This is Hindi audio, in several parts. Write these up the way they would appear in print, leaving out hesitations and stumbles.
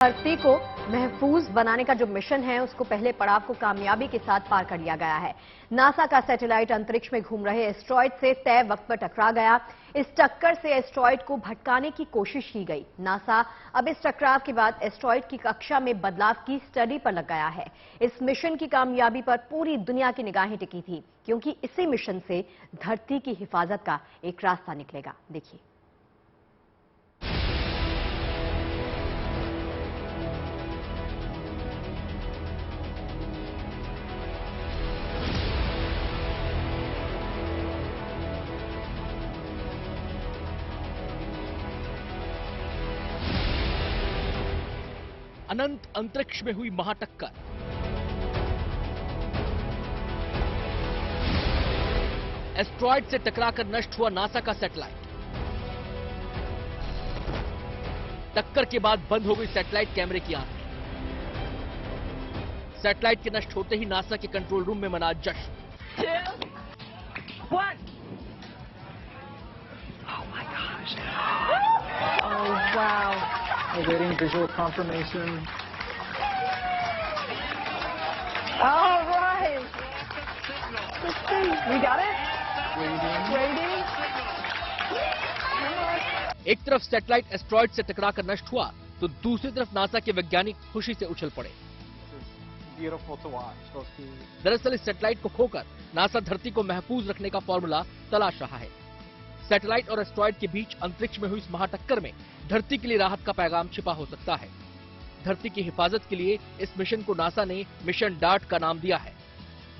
धरती को महफूज बनाने का जो मिशन है उसको पहले पड़ाव को कामयाबी के साथ पार कर लिया गया है। नासा का सैटेलाइट अंतरिक्ष में घूम रहे एस्ट्रॉयड से तय वक्त पर टकरा गया। इस टक्कर से एस्ट्रॉयड को भटकाने की कोशिश की गई। नासा अब इस टकराव के बाद एस्ट्रॉयड की कक्षा में बदलाव की स्टडी पर लग गया है। इस मिशन की कामयाबी पर पूरी दुनिया की निगाहें टिकी थी, क्योंकि इसी मिशन से धरती की हिफाजत का एक रास्ता निकलेगा। देखिए। अनंत अंतरिक्ष में हुई महाटक्कर। एस्ट्रॉयड से टकराकर नष्ट हुआ नासा का सैटेलाइट। टक्कर के बाद बंद हो गई सैटेलाइट कैमरे की आंखें। सैटेलाइट के नष्ट होते ही नासा के कंट्रोल रूम में मना जश्न। Oh, wow. Awaiting visual confirmation. All right. Let's see. We got it? Waiting. एक तरफ सैटेलाइट एस्ट्रॉयड से टकराकर नष्ट हुआ तो दूसरी तरफ नासा के वैज्ञानिक खुशी से उछल पड़े। Beautiful to watch. दरअसल इस सैटेलाइट को खोकर नासा धरती को महफूज रखने का फॉर्मूला तलाश रहा है। सैटेलाइट और एस्ट्रॉयड के बीच अंतरिक्ष में हुई इस महाटक्कर में धरती के लिए राहत का पैगाम छिपा हो सकता है। धरती की हिफाजत के लिए इस मिशन को नासा ने मिशन डार्ट का नाम दिया है।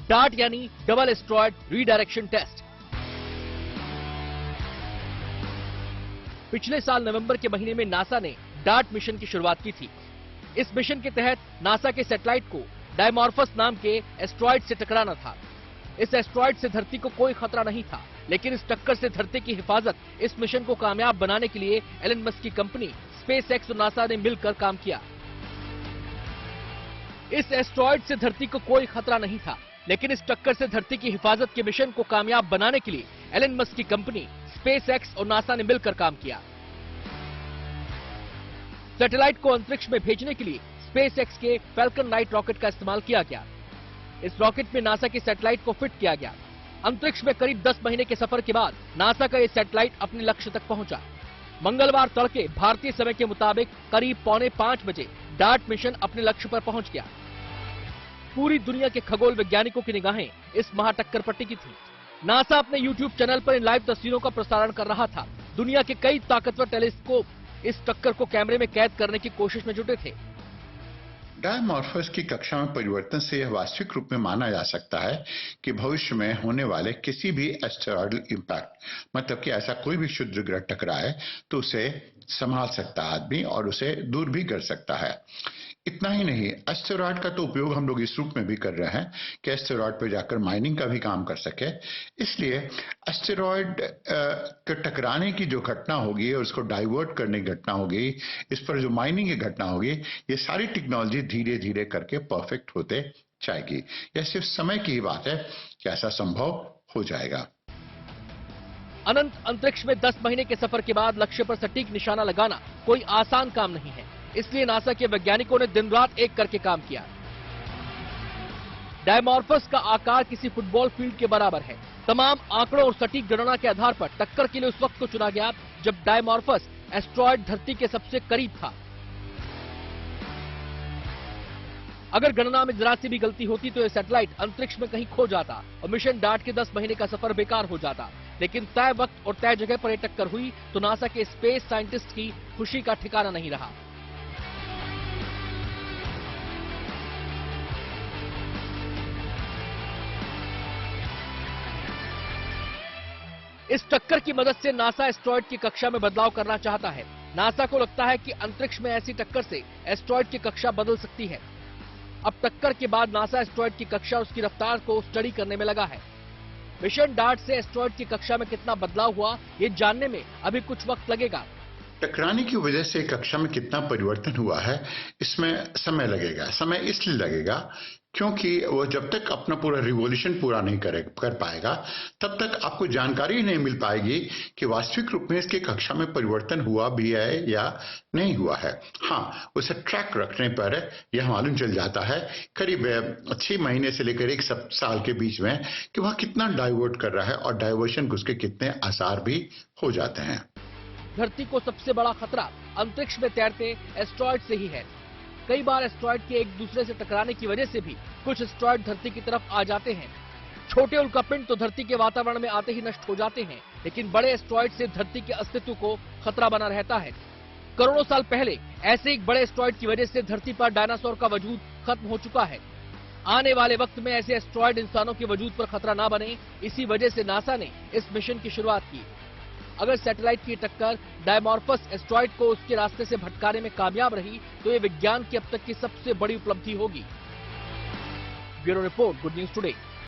डार्ट यानी डबल एस्ट्रॉयड रीडायरेक्शन टेस्ट। पिछले साल नवंबर के महीने में नासा ने डार्ट मिशन की शुरुआत की थी। इस मिशन के तहत नासा के सैटेलाइट को डायमॉर्फस नाम के एस्ट्रॉयड से टकराना था। इस एस्ट्रॉयड से धरती को कोई खतरा नहीं था, लेकिन इस टक्कर से धरती की हिफाजत इस मिशन को कामयाब बनाने के लिए एलन मस्क की कंपनी स्पेसएक्स और नासा ने मिलकर काम किया। इस एस्ट्रॉयड से धरती को कोई खतरा नहीं था, लेकिन इस टक्कर से धरती की हिफाजत के मिशन को कामयाब बनाने के लिए एलन मस्क की कंपनी स्पेसएक्स और नासा ने मिलकर काम किया। सैटेलाइट को अंतरिक्ष में भेजने के लिए स्पेसएक्स के फैल्कन 9 रॉकेट का इस्तेमाल किया गया। इस रॉकेट में नासा के सैटेलाइट को फिट किया गया। अंतरिक्ष में करीब 10 महीने के सफर के बाद नासा का यह सैटेलाइट अपने लक्ष्य तक पहुंचा। मंगलवार तड़के भारतीय समय के मुताबिक करीब 4:45 बजे डार्ट मिशन अपने लक्ष्य पर पहुंच गया। पूरी दुनिया के खगोल वैज्ञानिकों की निगाहें इस महाटक्कर पर टिकी थी। नासा अपने YouTube चैनल पर इन लाइव तस्वीरों का प्रसारण कर रहा था। दुनिया के कई ताकतवर टेलीस्कोप इस टक्कर को कैमरे में कैद करने की कोशिश में जुटे थे। डायमॉर्फस की कक्षा में परिवर्तन से यह वास्तविक रूप में माना जा सकता है कि भविष्य में होने वाले किसी भी एस्टेरॉयडल इंपैक्ट, मतलब कि ऐसा कोई भी क्षुद्र ग्रह टकराए तो उसे संभाल सकता है आदमी और उसे दूर भी कर सकता है। इतना ही नहीं, एस्टेरॉयड का तो उपयोग हम लोग इस रूप में भी कर रहे हैं कि एस्टेरॉयड पर जाकर माइनिंग का भी काम कर सके। इसलिए एस्टेरॉयड के टकराने की जो घटना होगी और उसको डाइवर्ट करने की घटना होगी, इस पर जो माइनिंग की घटना होगी, ये सारी टेक्नोलॉजी धीरे धीरे करके परफेक्ट होते जाएगी। यह सिर्फ समय की ही बात है कि ऐसा संभव हो जाएगा। अनंत अंतरिक्ष में 10 महीने के सफर के बाद लक्ष्य पर सटीक निशाना लगाना कोई आसान काम नहीं है। इसलिए नासा के वैज्ञानिकों ने दिन रात एक करके काम किया। डायमॉर्फस का आकार किसी फुटबॉल फील्ड के बराबर है। तमाम आंकड़ों और सटीक गणना के आधार पर टक्कर के लिए उस वक्त को चुना गया जब डायमॉर्फस एस्ट्रॉयड धरती के सबसे करीब था। अगर गणना में जरा सी भी गलती होती तो यह सैटेलाइट अंतरिक्ष में कहीं खो जाता और मिशन डार्ट के 10 महीने का सफर बेकार हो जाता। लेकिन तय वक्त और तय जगह पर यह टक्कर हुई तो नासा के स्पेस साइंटिस्ट की खुशी का ठिकाना नहीं रहा। इस टक्कर की मदद से नासा एस्ट्रॉयड की कक्षा में बदलाव करना चाहता है। नासा को लगता है कि अंतरिक्ष में ऐसी टक्कर से एस्ट्रॉयड की कक्षा बदल सकती है। अब टक्कर के बाद नासा एस्ट्रॉयड की कक्षा और उसकी रफ्तार को स्टडी करने में लगा है। मिशन डार्ट से एस्ट्रॉयड की कक्षा में कितना बदलाव हुआ, ये जानने में अभी कुछ वक्त लगेगा। टकराने की वजह से कक्षा में कितना परिवर्तन हुआ है, इसमें समय लगेगा। समय इसलिए लगेगा क्योंकि वो जब तक अपना पूरा रिवॉल्यूशन पूरा नहीं कर पाएगा तब तक आपको जानकारी ही नहीं मिल पाएगी कि वास्तविक रूप में इसके कक्षा में परिवर्तन हुआ भी है या नहीं हुआ है। हाँ, उसे ट्रैक रखने पर यह मालूम चल जाता है करीब 6 महीने से लेकर 1 साल के बीच में कि वह कितना डाइवर्ट कर रहा है और डाइवर्शन के उसके कितने आसार भी हो जाते हैं। धरती को सबसे बड़ा खतरा अंतरिक्ष में तैरते एस्ट्रॉयड से ही है। कई बार एस्ट्रॉयड के एक दूसरे से टकराने की वजह से भी कुछ एस्ट्रॉयड धरती की तरफ आ जाते हैं। छोटे उल्कापिंड तो धरती के वातावरण में आते ही नष्ट हो जाते हैं, लेकिन बड़े एस्ट्रॉयड से धरती के अस्तित्व को खतरा बना रहता है। करोड़ों साल पहले ऐसे एक बड़े एस्ट्रॉयड की वजह से धरती पर डायनासोर का वजूद खत्म हो चुका है। आने वाले वक्त में ऐसे एस्ट्रॉयड इंसानों के वजूद पर खतरा ना बने, इसी वजह से नासा ने इस मिशन की शुरुआत की। अगर सैटेलाइट की टक्कर डायमॉर्फस एस्ट्रॉयड को उसके रास्ते से भटकाने में कामयाब रही तो ये विज्ञान की अब तक की सबसे बड़ी उपलब्धि होगी। Bureau report, good news today.